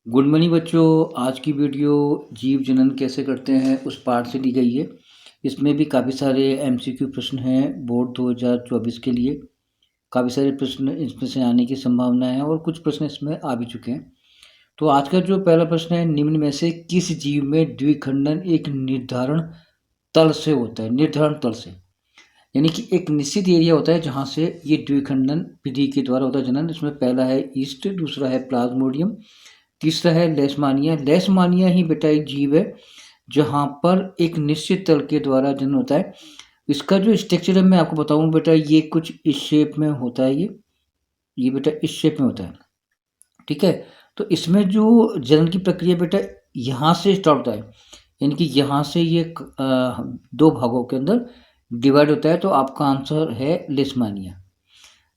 Good morning बच्चों। आज की वीडियो जीव जनन कैसे करते हैं उस पार्ट से ली गई है। इसमें भी काफ़ी सारे एमसीक्यू प्रश्न हैं बोर्ड 2024 के लिए। काफ़ी सारे प्रश्न इसमें से आने की संभावना है और कुछ प्रश्न इसमें आ भी चुके हैं। तो आज का जो पहला प्रश्न है, निम्न में से किस जीव में द्विखंडन एक निर्धारण तल से होता है। निर्धारण तल से यानी कि एक निश्चित एरिया होता है जहाँ से ये द्विखंडन विधि के द्वारा होता है जनन। इसमें पहला है ईस्ट, दूसरा है प्लाज्मोडियम, तीसरा है लेशमानिया। लेशमानिया ही बेटा एक जीव है जहाँ पर एक निश्चित तल के द्वारा जन्म होता है। इसका जो स्ट्रक्चर है मैं आपको बताऊँ बेटा, ये कुछ इस शेप में होता है। ये बेटा इस शेप में होता है, ठीक है। तो इसमें जो जन्म की प्रक्रिया बेटा यहाँ से स्टार्ट होता है, यानी कि यहाँ से ये दो भागों के अंदर डिवाइड होता है। तो आपका आंसर है लेशमानिया,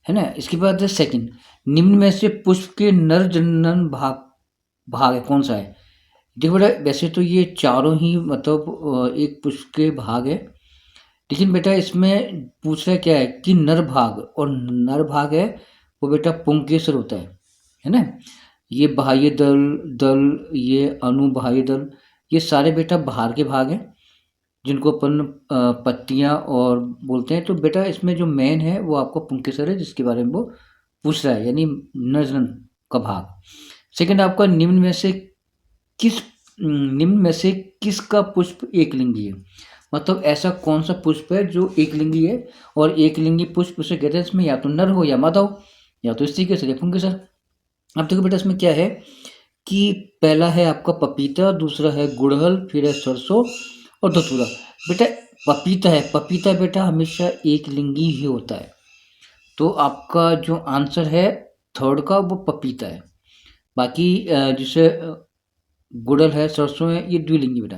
है ना। इसके बाद है सेकंड, निम्न में से पुष्प के नर जनन भाग भाग है कौन सा है। देखो बेटा, वैसे तो ये चारों ही मतलब एक पुष्प के भाग है, लेकिन बेटा इसमें पूछ रहा क्या है कि नर भाग, और नर भाग है वो बेटा पुंकेसर होता है ना। ये बाह्य दल दल, ये अनुबाह्य दल, ये सारे बेटा बाहर के भाग हैं जिनको अपन पत्तियां और बोलते हैं। तो बेटा इसमें जो मेन है वो आपका पुंकेसर है, जिसके बारे में वो पूछ रहा है, यानी नर का भाग। सेकंड आपका, निम्न में से किसका पुष्प एकलिंगी है। मतलब ऐसा कौन सा पुष्प है जो एकलिंगी है, और एकलिंगी पुष्प से कहते हैं इसमें या तो नर हो या मादा हो, या तो स्त्री के सर या पुंकेसर। अब देखो बेटा इसमें क्या है कि पहला है आपका पपीता, दूसरा है गुड़हल, फिर है सरसों और धतूरा। बेटा पपीता है, पपीता बेटा हमेशा एक लिंगी ही होता है। तो आपका जो आंसर है थर्ड का वो पपीता है। बाकी जैसे गुड़हल है, सरसों है, ये द्विलिंगी बेटा।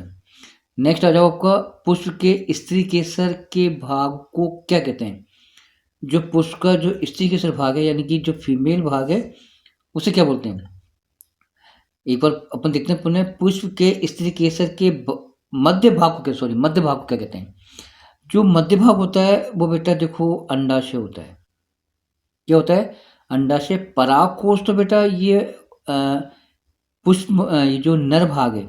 नेक्स्ट आ जाओ आपका, पुष्प के स्त्री केसर के भाग को क्या कहते हैं। जो पुष्प का जो स्त्री केसर भाग है, यानी कि जो फीमेल भाग है, उसे क्या बोलते हैं। एक बार अपन देखते हैं पुनः, पुष्प के स्त्री केसर के मध्य भाग को क्या, सॉरी मध्य भाग को क्या कहते हैं। जो मध्य भाग होता है वो बेटा देखो अंडाशय होता है। क्या होता है, अंडाशय। परागकोश तो बेटा ये पुष्प ये जो नर भाग है,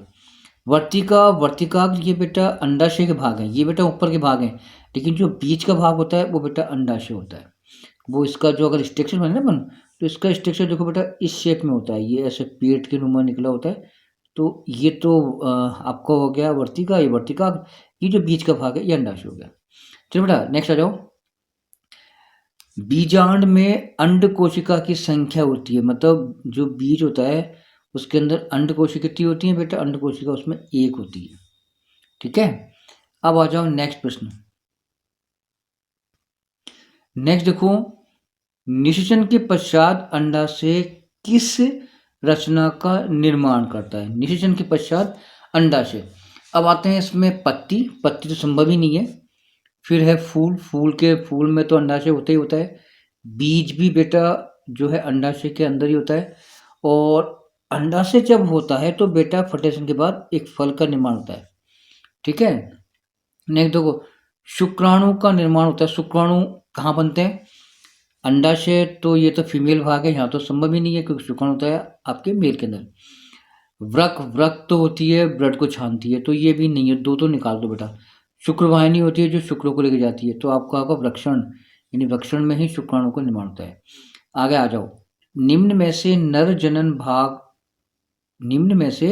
वर्तिका वर्तिकाग्र, ये बेटा अंडाशय के भाग हैं, ये बेटा ऊपर के भाग हैं। लेकिन जो बीच का भाग होता है वो बेटा अंडाशय होता है। वो इसका जो अगर स्ट्रक्चर बने ना बन, तो इसका स्ट्रक्चर देखो बेटा इस शेप में होता है, ये ऐसे पेट के नुमा निकला होता है। तो ये तो आपका हो गया वर्तिका, ये वर्तिका, ये जो बीच का भाग है ये अंडाशय हो गया। चलो बेटा नेक्स्ट आ जाओ, बीजांड में अंड कोशिका की संख्या होती है। मतलब जो बीज होता है उसके अंदर अंड कोशिका कितनी होती है बेटा, अंड कोशिका उसमें एक होती है, ठीक है। अब आ जाओ नेक्स्ट प्रश्न। नेक्स्ट देखो, निषेचन के पश्चात अंडाशय किस रचना का निर्माण करता है। निषेचन के पश्चात अंडाशय। अब आते हैं इसमें पत्ती, पत्ती तो संभव ही नहीं है। फिर है फूल, फूल में तो अंडाशय होता ही होता है। बीज भी बेटा जो है अंडाशय के अंदर ही होता है। और अंडाशय जब होता है तो बेटा फर्टिलाइजेशन के बाद एक फल का निर्माण होता है, ठीक है। नेक्स्ट देखो, शुक्राणु का निर्माण होता है। शुक्राणु कहाँ बनते हैं, अंडाशय तो ये तो फीमेल भाग है, यहाँ तो संभव ही नहीं है क्योंकि शुक्राणु होता है आपके मेल के अंदर। व्रक, व्रक तो होती है ब्लड को छानती है, तो ये भी नहीं है, दो तो निकाल दो बेटा। शुक्रवाहिनी होती है जो शुक्र को लेकर जाती है, तो आपका होगा वृक्षण, यानी वृक्षण में ही शुक्राणु का निर्माण होता है। आगे आ जाओ, निम्न में से नर जनन भाग, निम्न में से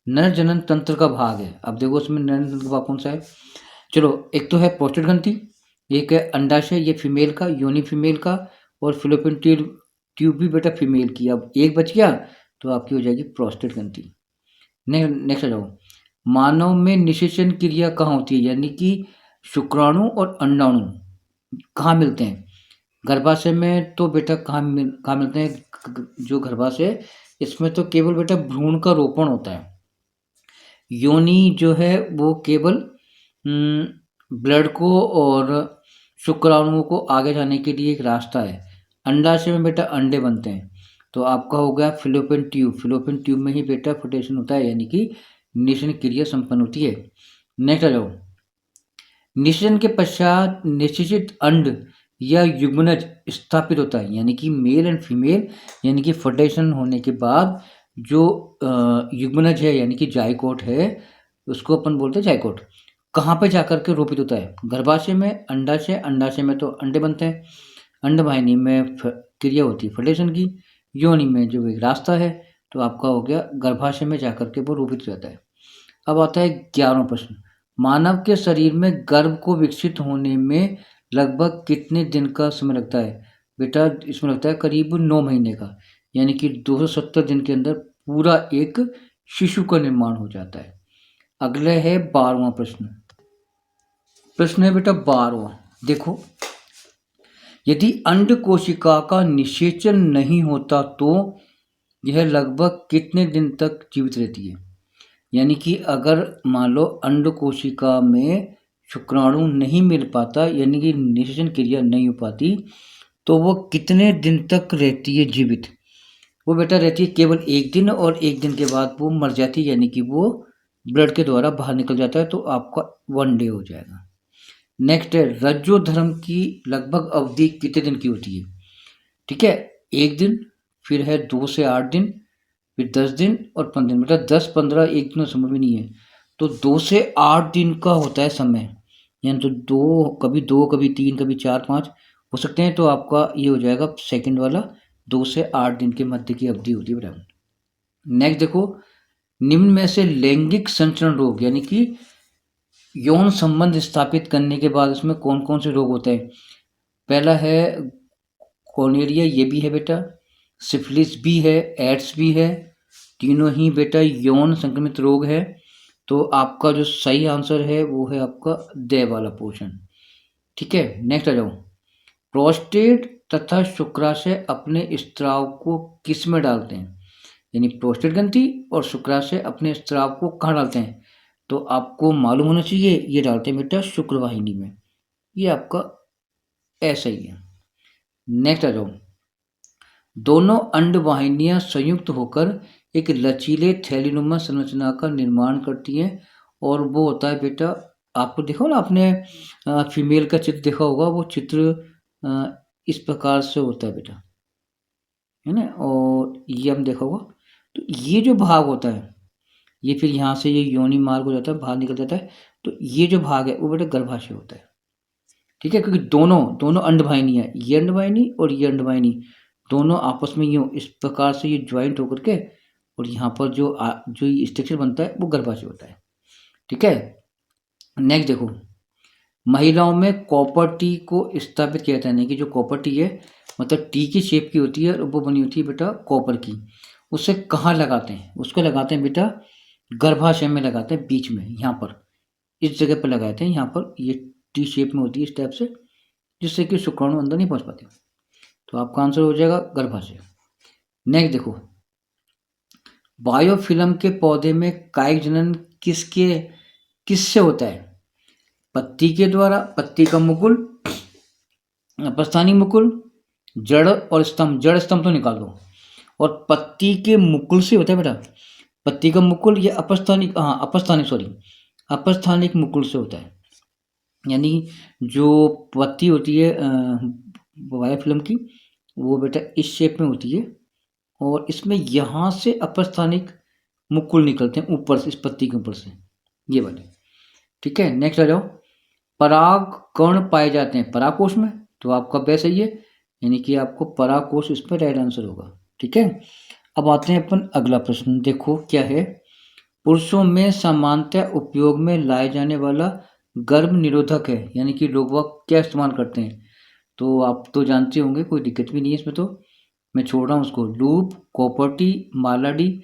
नर जनन तंत्र का भाग है। अब देखो उसमें नर जनन तंत्र का भाग कौन सा है। चलो, एक तो है प्रोस्टेट ग्रंथि, एक है अंडाशय, ये फीमेल का, योनि फीमेल का, और फिलोपियन ट्यूब भी बेटा फीमेल की। अब एक बच गया तो आपकी हो जाएगी प्रोस्टेट ग्रंथि। नेक्स्ट आ जाओ, मानव में निषेचन क्रिया कहाँ होती है, यानी कि शुक्राणु और अंडाणु कहाँ मिलते हैं। गर्भाशय में तो बेटा कहाँ मिलते हैं, जो गर्भाशय, इसमें तो केवल बेटा भ्रूण का रोपण होता है। योनि जो है वो केवल ब्लड को और शुक्राणुओं को आगे जाने के लिए एक रास्ता है। अंडाशय में बेटा अंडे बनते हैं, तो आपका हो गया फिलोपियन ट्यूब। फिलोपियन ट्यूब में ही बेटा फर्टिलाइजेशन होता है, यानी कि निषेचन क्रिया संपन्न होती है। नेक्स्ट आ जाओ, निषेचन के पश्चात निषेचित अंड या युग्मनज स्थापित होता है, यानी कि मेल एंड फीमेल, यानी कि फर्टिलाइजेशन होने के बाद जो युग्मनज है यानी कि जाइकोट है, उसको अपन बोलते हैं जाइकोट, कहाँ पे जाकर के रोपित होता है? गर्भाशय में, अंडाशय, अंडाशय में तो अंडे बनते हैं, अंडवाहिनी में क्रिया होती है फर्टिलाइजेशन की, योनि में जो एक रास्ता है, तो आपका हो गया गर्भाशय में जाकर के वो रोपित हो जाता है। अब आता है 11वां प्रश्न, मानव के शरीर में गर्भ को विकसित होने में लगभग कितने दिन का समय लगता है? बेटा इसमें लगता है करीब 9 महीने का, यानी कि 270 दिन के अंदर पूरा एक शिशु का निर्माण हो जाता है। अगले है 12वां प्रश्न। प्रश्न है बेटा 12वां, देखो, यदि अंड कोशिका का निषेचन नहीं होता तो यह लगभग कितने दिन तक जीवित रहती है? यानी कि अगर मान लो अंड कोशिका में शुक्राणु नहीं मिल पाता, यानी कि निषेचन क्रिया नहीं हो पाती, तो वो कितने दिन तक रहती है जीवित? वो बेटा रहती है केवल 1 दिन, और 1 दिन के बाद वो मर जाती है, यानी कि वो ब्लड के द्वारा बाहर निकल जाता है, तो आपका 1 डे हो जाएगा। नेक्स्ट है, रज्जोधर्म की लगभग अवधि कितने दिन की होती है? ठीक है, 1 दिन, फिर है 2 से 8 दिन, फिर 10 दिन और 15 दिन। बेटा 10 15 1 दिन समय भी नहीं है, तो 2 से 8 दिन का होता है समय, यानी तो 2 कभी 3 कभी 4 5 हो सकते हैं, तो आपका ये हो जाएगा सेकंड वाला, 2 से 8 दिन के मध्य की अवधि होती है बेटा। नेक्स्ट देखो, निम्न में से लैंगिक संचरण रोग यानी कि यौन संबंध स्थापित करने के बाद इसमें कौन कौन से रोग होते हैं? पहला है कोनेरिया, ये भी है बेटा, सिफिलिस भी है, एड्स भी है, तीनों ही बेटा यौन संक्रमित रोग है। तो आपका जो सही आंसर है वो है आपका दे वाला पोर्शन। ठीक है, नेक्स्ट आ जाओ, प्रोस्टेट तथा शुक्राशय अपने स्त्राव को किस में डालते हैं? यानी प्रोस्टेट ग्रंथि और शुक्राशय अपने स्त्राव को कहाँ डालते हैं? तो आपको मालूम होना चाहिए, ये डालते हैं बेटा शुक्रवाहिनी में, ये आपका ऐसा ही है। नेक्स्ट आ जाओ, दोनों अंडवाहिनियां संयुक्त होकर एक लचीले थैलीनुमा संरचना का निर्माण करती हैं, और वो होता है बेटा, आपको देखो ना, आपने फीमेल का चित्र देखा होगा, वो चित्र इस प्रकार से होता है बेटा, है ना, और ये हम देखा होगा। तो ये जो भाग होता है, ये फिर यहाँ से ये योनि मार्ग हो जाता है, बाहर निकल जाता है, तो ये जो भाग है वो बेटा गर्भाशय होता है। ठीक है, क्योंकि दोनों दोनों अंडवाहिनी है, ये अंडवाहिनी और ये अंडवाहिनी, दोनों आपस में यूँ इस प्रकार से ये ज्वाइंट होकर के, और यहाँ पर जो ये स्ट्रक्चर बनता है वो गर्भाशय होता है। ठीक है, नेक्स्ट देखो, महिलाओं में कॉपर टी को स्थापित किया जाता है, यानी कि जो कॉपर टी है, मतलब टी की शेप की होती है, और वो बनी होती है बेटा कॉपर की। उसे कहाँ लगाते हैं? उसको लगाते हैं बेटा गर्भाशय में लगाते हैं, बीच में, यहाँ पर इस जगह पर लगाते हैं, यहाँ पर ये टी शेप में होती है इस टाइप से, जिससे कि शुक्राणु अंदर नहीं पहुँच पाते। तो आपका आंसर हो जाएगा गर्भाशय। नेक्स्ट देखो, बायोफिल्म के पौधे में कायिक जनन किससे होता है? पत्ती के द्वारा, पत्ती का मुकुल, अपस्थानिक मुकुल, जड़ और स्तंभ, जड़ स्तंभ तो निकाल दो, और पत्ती के मुकुल से होता है बेटा, पत्ती का मुकुल, ये अपस्थानिक, हाँ अपस्थानिक, सॉरी, अपस्थानिक मुकुल से होता है। यानी जो पत्ती होती है बायोफिल्म की, वो बेटा इस शेप में होती है, और इसमें यहाँ से अपस्थानिक मुकुल निकलते हैं ऊपर से, इस पत्ती के ऊपर से, ये वाले। ठीक है, नेक्स्ट आ जाओ, पराग कण पाए जाते हैं परागकोश में, तो आपका बेस है ये, यानी कि आपको परागकोश इस पर राइट आंसर होगा। ठीक है, अब आते हैं अपन अगला प्रश्न, देखो क्या है, पुरुषों में सामान्यतः उपयोग में लाए जाने वाला गर्भ निरोधक है, यानी कि लोग वह क्या इस्तेमाल करते हैं? तो आप तो जानते होंगे, कोई दिक्कत भी नहीं है इसमें, तो मैं छोड़ रहा हूँ उसको, लूप, कॉपर्टी, मालाडी,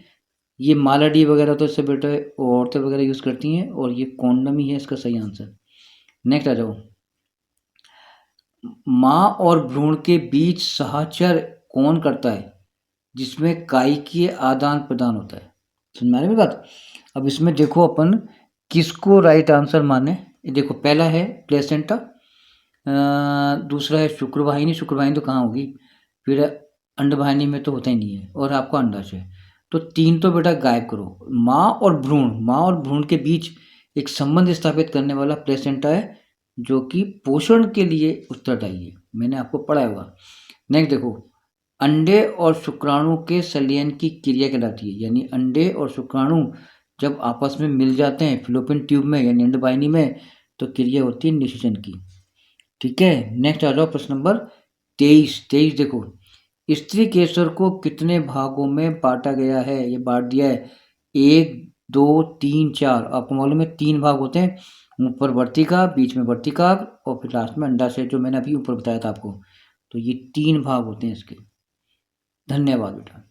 ये मालाडी वगैरह तो इससे बेटा औरतें वगैरह यूज़ करती हैं, और ये कॉन्डम ही है इसका सही आंसर। नेक्स्ट आ जाओ, माँ और भ्रूण के बीच सहचर कौन करता है जिसमें कायिकीय आदान प्रदान होता है? समझ में आ रही है बात? अब इसमें देखो अपन किसको राइट आंसर माने, देखो पहला है प्लेसेंटा, दूसरा है शुक्रवाहिनी, शुक्रवाहिनी तो कहाँ होगी, फिर अंडवाहिनी में तो होता ही नहीं है, और आपका अंडाशय, तो 3 तो बेटा गायब करो। माँ और भ्रूण के बीच एक संबंध स्थापित करने वाला प्लेसेंटा है, जो कि पोषण के लिए उत्तरदायी है, मैंने आपको पढ़ाया होगा। नेक्स्ट देखो, अंडे और शुक्राणु के संलयन की क्रिया कहलाती है। यानी अंडे और शुक्राणु जब आपस में मिल जाते हैं फिलोपियन ट्यूब में यानी अंडवाहिनी में, तो क्रिया होती है निषेचन की। ठीक है, नेक्स्ट आ जाओ प्रश्न नंबर 23। देखो, स्त्री केसर को कितने भागों में बांटा गया है? ये बांट दिया है 1 2 3 4। आपको मालूम है 3 भाग होते हैं, ऊपर वर्तिका, बीच में वर्तिका और फिर लास्ट में अंडाशय, जो मैंने अभी ऊपर बताया था आपको। तो ये 3 भाग होते हैं इसके। धन्यवाद बेटा।